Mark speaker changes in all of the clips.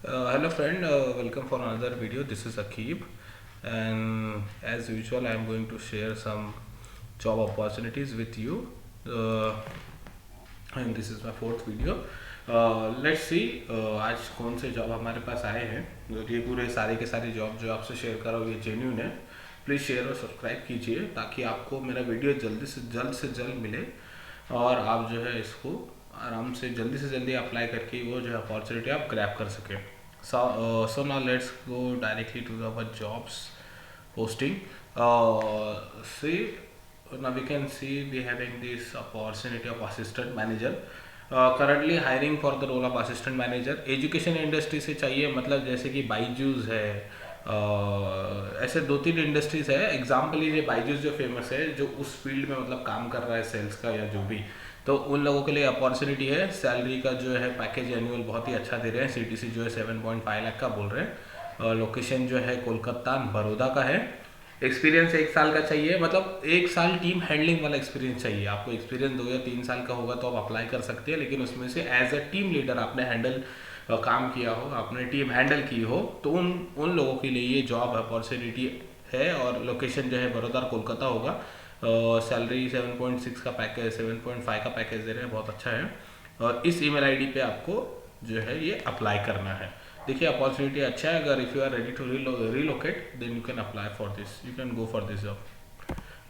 Speaker 1: Hello friend, welcome for another video. This is Akib, and as usual I am going to share some job opportunities with you, uh, and this is my fourth video. Let's see आज कौन से job हमारे पास आए हैं। ये पूरे सारे के सारे जॉब जो आपसे शेयर कर रहा हूँ ये जेन्यून है। प्लीज़ शेयर और सब्सक्राइब कीजिए ताकि आपको मेरा वीडियो जल्द से जल्द मिले और आप जो है इसको आराम से जल्दी अप्लाई करके वो जो है अपॉर्चुनिटी आप ग्रैब कर सकें। So now let's go directly to our jobs posting. See, now we can see we having this opportunity of assistant manager. Currently hiring for the role of assistant manager. Education industry से चाहिए, मतलब जैसे कि बाईजूस है, ऐसे दो तीन industries है। एग्जाम्पल ये बाईजूस जो फेमस है, जो उस फील्ड में मतलब काम कर रहा है सेल्स का या जो भी, तो उन लोगों के लिए अपॉर्चुनिटी है। सैलरी का जो है पैकेज एनुअल बहुत ही अच्छा दे रहे हैं। सीटीसी जो है 7.5 लाख का बोल रहे हैं। लोकेशन जो है कोलकाता बड़ौदा का है। एक्सपीरियंस 1 साल का चाहिए, मतलब 1 साल टीम हैंडलिंग वाला एक्सपीरियंस चाहिए आपको। एक्सपीरियंस 2 या 3 साल का होगा तो आप अप्लाई कर सकते हैं, लेकिन उसमें से एज अ टीम लीडर आपने काम किया हो, आपने टीम हैंडल की हो, तो उन लोगों के लिए ये जॉब अपॉर्चुनिटी है। और लोकेशन जो है बड़ौदा कोलकाता होगा। सैलरी 7.6 का पैकेज, 7.5 का पैकेज दे रहे हैं, बहुत अच्छा है। और इस ईमेल आईडी पे आपको जो है ये अप्लाई करना है। देखिए अपॉर्चुनिटी अच्छा है। अगर if you are ready to relocate then you can apply for this, you can go for this job.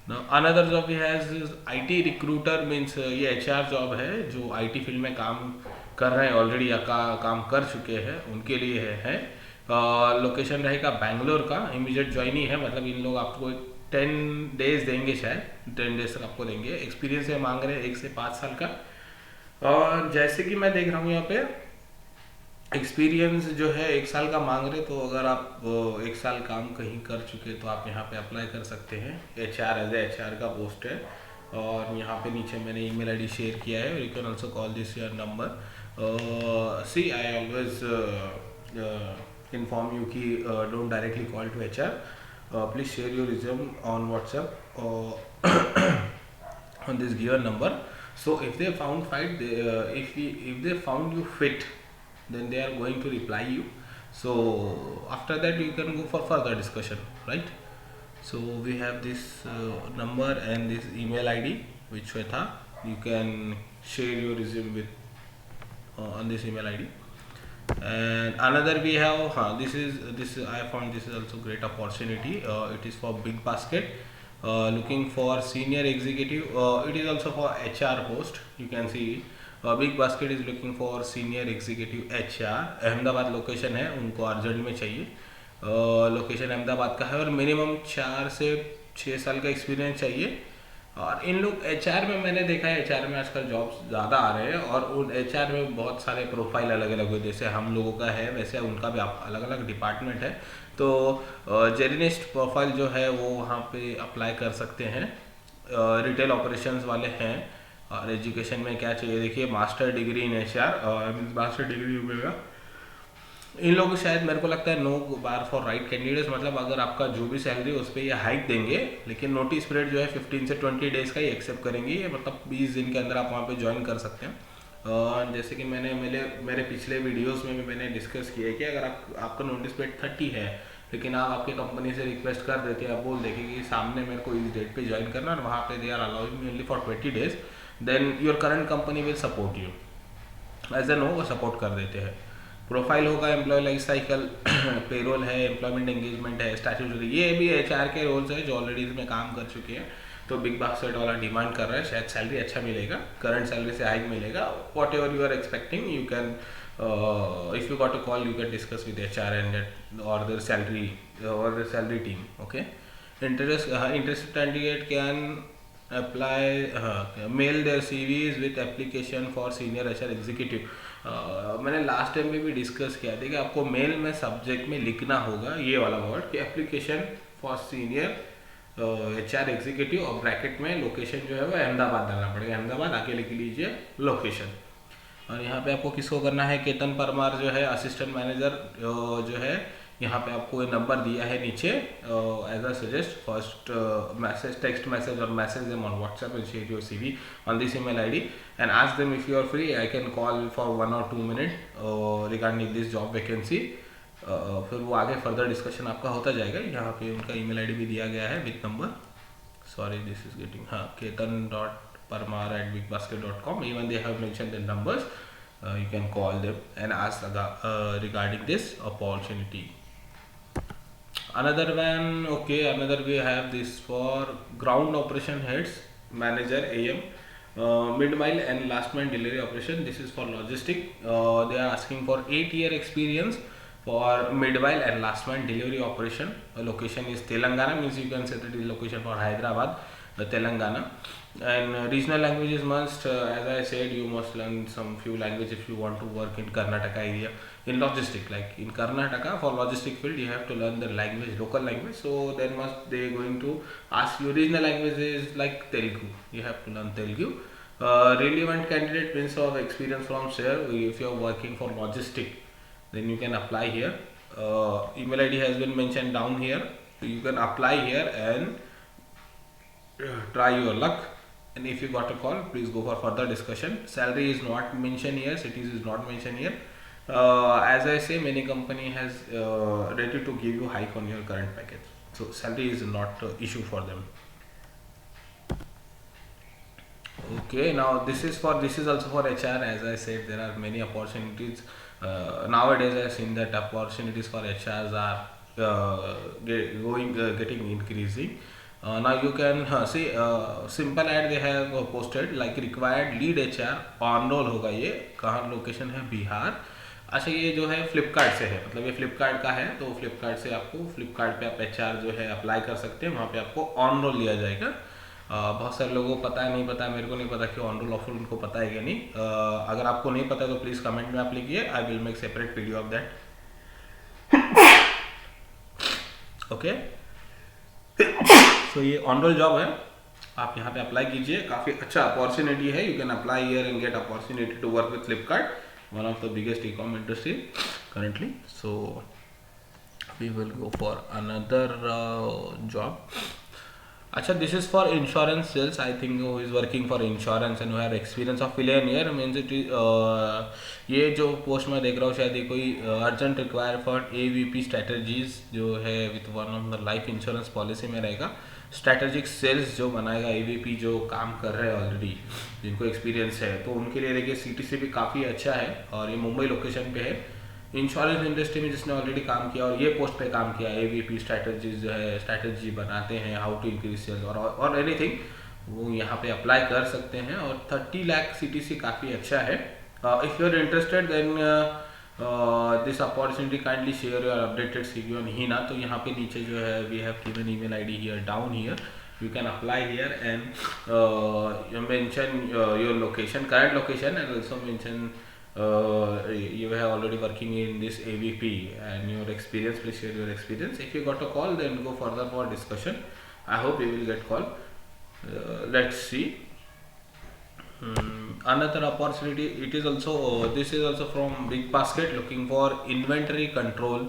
Speaker 1: Now another job he has is IT recruiter, means ये HR जॉब है। जो IT field में काम कर रहे हैं already या काम कर चुके हैं उनके लिए है। लोकेशन रहेगा बैंगलोर का। इमीडिएट ज्वाइन ही है, मतलब इन लोग आपको 10 डेज देंगे, शायद 10 डेज तक आपको देंगे। एक्सपीरियंस है मांग रहे हैं 1 से 5 साल का। और जैसे कि मैं देख रहा हूँ यहाँ पे एक्सपीरियंस जो है 1 साल का मांग रहे, तो अगर आप 1 साल काम कहीं कर चुके तो आप यहाँ पे अप्लाई कर सकते हैं। एच आर का पोस्ट है। और यहाँ पे नीचे मैंने ईमेल आईडी शेयर किया है। You can also call this your number. See I always inform you कि don't directly call to HR. Please share your resume on WhatsApp on this given number. So if they found you fit, then they are going to reply you. So after that you can go for further discussion, right? So we have this number and this email ID which Shweta, you can share your resume with on this email ID. And another we have, this I found this is also great opportunity. It is for Big Basket, looking for senior executive. It is also for HR post. You can see Big Basket is looking for senior executive HR. Ahmedabad location है, उनको urgent में चाहिए। Location Ahmedabad का है और minimum 4 से 6 साल का एक्सपीरियंस चाहिए। और इन लोग HR में मैंने देखा है, HR में आजकल जॉब्स ज़्यादा आ रहे हैं और उन HR में बहुत सारे प्रोफाइल अलग अलग हुए। जैसे हम लोगों का है वैसे उनका भी अलग अलग डिपार्टमेंट है। तो जेनरलिस्ट प्रोफाइल जो है वो वहाँ पे अप्लाई कर सकते हैं। रिटेल ऑपरेशंस वाले हैं। और एजुकेशन में क्या चाहिए, देखिए master degree in HR, means master degree होगा। इन लोग शायद मेरे को लगता है no bar for right candidates, मतलब अगर आपका जो भी सैलरी है उस पर ये हाइक देंगे, लेकिन नोटिस पीरियड जो है 15 से 20 डेज का ही एक्सेप्ट करेंगे। ये मतलब 20 दिन के अंदर आप वहाँ पे ज्वाइन कर सकते हैं। जैसे कि मेरे पिछले वीडियोस में भी मैंने डिस्कस किया है कि अगर आपका नोटिस पीरियड 30 है, लेकिन आप आपकी कंपनी से रिक्वेस्ट कर देते हैं, आप बोल देंगे कि सामने मेरे को इस डेट पे ज्वाइन करना और वहाँ पे they are allowing me only for 20 days, then your current company will support you. As an वो सपोर्ट कर देते हैं। प्रोफाइल होगा एम्प्लॉय लाइफ साइकिल, पेरोल है, एम्प्लॉयमेंट एंगेजमेंट है, स्टैट्यूटरी, ये भी HR के रोल्स है जो ऑलरेडी इसमें काम कर चुके हैं। तो बिग बास्केट वाला डिमांड कर रहा है, शायद सैलरी अच्छा मिलेगा, करंट सैलरी से हाइक मिलेगा। Whatever you are expecting you can, if you got a call you can discuss with HR and और their salary team. Okay, interested candidate can apply, mail their CVs with application for senior HR executive. मैंने last time में भी discuss किया था कि आपको mail में subject में लिखना होगा ये वाला वर्ड कि application for senior HR executive, और ब्रैकेट में लोकेशन जो है वो अहमदाबाद डालना पड़ेगा। अहमदाबाद आके लिख लीजिए लोकेशन। और यहाँ पे आपको किसको करना है, केतन परमार जो है असिस्टेंट मैनेजर जो है यहाँ पे आपको ये नंबर दिया है नीचे. As I suggest, first message, text message or message them on WhatsApp and share your CV on this email ID and ask them if you are free. I can call for 1 or 2 minutes regarding this job vacancy. फिर वो आगे further discussion आपका होता जाएगा. यहाँ पे उनका email ID भी दिया गया है with number. Sorry, this is getting ketan.parmar@bigbasket.com. Even they have mentioned the numbers. You can call them and ask regarding this opportunity. Another one, okay, another we have this for ground operation heads manager AM, mid mile and last mile delivery operation. This is for logistic. They are asking for 8-year experience for mid mile and last mile delivery operation. Location is Telangana, means you can say that is location for Hyderabad, Telangana. And regional languages must, as I said, you must learn some few languages if you want to work in Karnataka area in logistic. Like in Karnataka, for logistic field you have to learn the language, local language. So then they going to ask you regional languages like Telugu. You have to learn Telugu. Relevant candidate means of experience from share. If you are working for logistic, then you can apply here. Email ID has been mentioned down here. So you can apply here and try your luck. And if you got a call, please go for further discussion. Salary is not mentioned here, cities is not mentioned here. As I say, many company has ready to give you hike on your current package, so salary is not issue for them. Okay, now this is also for HR. As I said, there are many opportunities. Nowadays I have seen that opportunities for HRs are getting increasing. Now you can see simple ad they have posted like required lead HR on roll होगा. ये कहाँ location है? बिहार. अच्छा, ये जो है फ्लिपकार्ट से है, मतलब ये फ्लिपकार्ट का है. तो फ्लिपकार्ट से आपको फ्लिपकार्ट पे आप HR जो है अप्लाई कर सकते हैं. वहाँ पे आपको ऑन रोल लिया जाएगा. बहुत सारे लोगों को पता है, नहीं पता है, मेरे को नहीं पता कि ऑन रोल ऑफ रोल उनको पता है कि नहीं. अगर आपको नहीं पता है तो प्लीज़ कमेंट में आप लिखिए. I will make separate video of that. Okay, so ये ऑन रोल जॉब है, आप यहाँ पे अप्लाई कीजिए. काफ़ी अच्छा अपॉर्चुनिटी है. You can apply here and get opportunity to work with Flipkart, one of the biggest e-com industry currently. So we will go for another job. अच्छा, this is for insurance sales. I think who is working for insurance and who have experience of 11 year means it is ये जो post में देख रहा हूँ शायद ये कोई urgent require for AVP strategies जो है with one of the life insurance policy में रहेगा. स्ट्रेटेजिक सेल्स जो बनाएगा AVP जो काम कर रहे हैं ऑलरेडी, जिनको एक्सपीरियंस है, तो उनके लिए देखिए CTC भी काफ़ी अच्छा है और ये मुंबई लोकेशन पे है. इंश्योरेंस इंडस्ट्री में जिसने ऑलरेडी काम किया और ये पोस्ट पे काम किया, AVP स्ट्रैटेजीज जो है स्ट्रैटेजी बनाते हैं, हाउ टू इंक्रीज सेल्स और एनीथिंग, वो यहाँ पे अप्लाई कर सकते हैं. और 30 लाख CTC काफ़ी अच्छा है. If you are interested then this opportunity kindly share your updated CV on Heena. तो यहाँ पे नीचे जो है we have given email ID here down here. You can apply here and mention your location, current location, and also mention you have already working in this AVP and your experience. Please share your experience. If you got a call, then go further for discussion. I hope you will get call. Let's see. Another opportunity. It is also this is also from Big Basket, looking for inventory control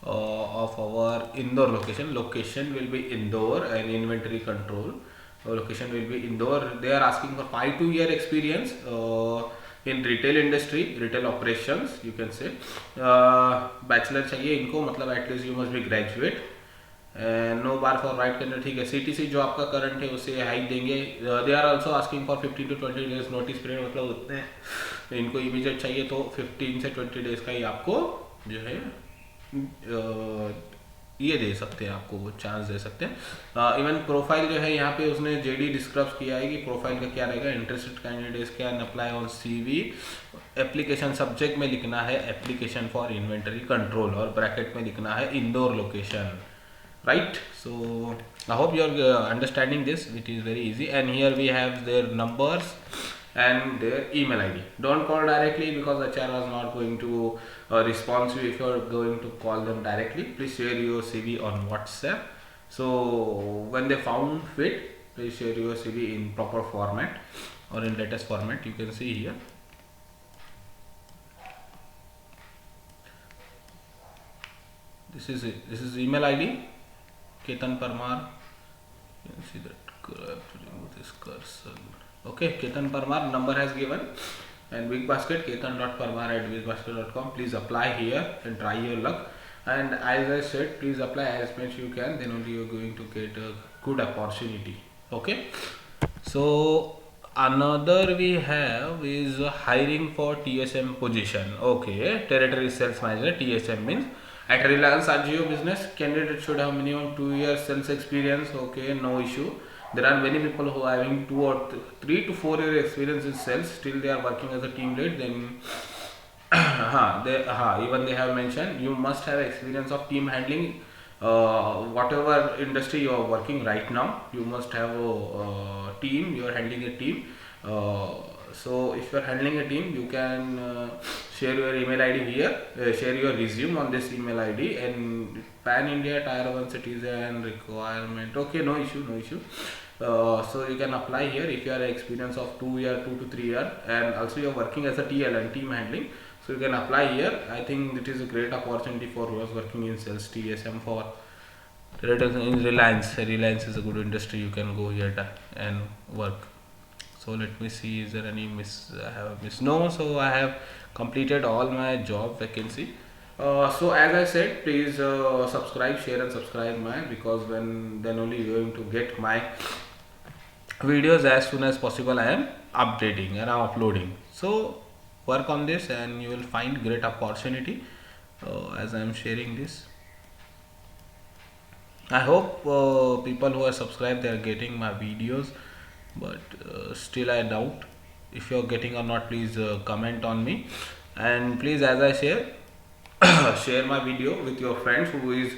Speaker 1: of our Indore location. Location will be Indore and inventory control location will be Indore. They are asking for 5 to year experience in retail industry, retail operations you can say. Bachelor चाहिए इनको, मतलब at least you must be graduate. No bar for right candidate. ठीक है, CTC जो आपका current है उसे hike देंगे. They are also asking for 15 to 20 days notice period, मतलब उतने इनको इमीडिएट चाहिए तो 15 से 20 डेज का ही आपको जो है ये दे सकते हैं, आपको वो चांस दे सकते हैं. इवन प्रोफाइल जो है यहाँ पे उसने JD डिस्क्राइब किया है कि प्रोफाइल का क्या रहेगा. Interested candidates can apply on CV. Application subject में लिखना है एप्लीकेशन फॉर इन्वेंटरी कंट्रोल और ब्रैकेट में लिखना है Indore location. Right, so I hope you are understanding this. It is very easy, and here we have their numbers and their email ID. Don't call directly because HR was not going to respond to you if you are going to call them directly. Please share your CV on WhatsApp. So when they found fit, please share your CV in proper format or in latest format. You can see here. This is email ID Ketan Parmar. You can see that remove this cursor. Okay, Ketan Parmar number has given, and Big Basket ketan.parmar@bigbasket.com. Please apply here and try your luck. And as I said, please apply as much you can, then only you're going to get a good opportunity. Okay, so another we have is hiring for TSM position. Okay, territory sales manager. TSM means at Reliance Ajio business, candidate should have minimum 2 years sales experience. Okay, no issue. There are many people who are having 3 to 4 year experience in sales. Still, they are working as a team lead. Then, even they have mentioned you must have experience of team handling. Whatever industry you are working right now, you must have a team. You are handling a team. So if you are handling a team, you can share your email ID here, share your resume on this email ID, and pan India tier 1 citizen requirement. Okay, no issue, no issue. So you can apply here if you have experience of 2 to 3 year, and also you are working as a TL and team handling. So you can apply here. I think it is a great opportunity for who is working in sales. TSM for in Reliance. Reliance is a good industry. You can go here and work. So let me see, is there any miss? I have missed. No, so I have completed all my job vacancy. So as I said, please subscribe, share and subscribe my, because then only you are going to get my videos as soon as possible. I am updating and I'm uploading. So work on this and you will find great opportunity as I am sharing this. I hope people who are subscribed, they are getting my videos, but still I doubt if you're getting or not. Please comment on me, and please, as I share share my video with your friends who is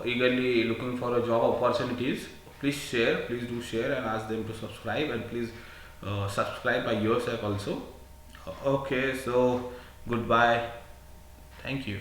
Speaker 1: eagerly looking for a job opportunities. Please share, please do share, and ask them to subscribe, and please subscribe by yourself also. Okay, so goodbye, thank you.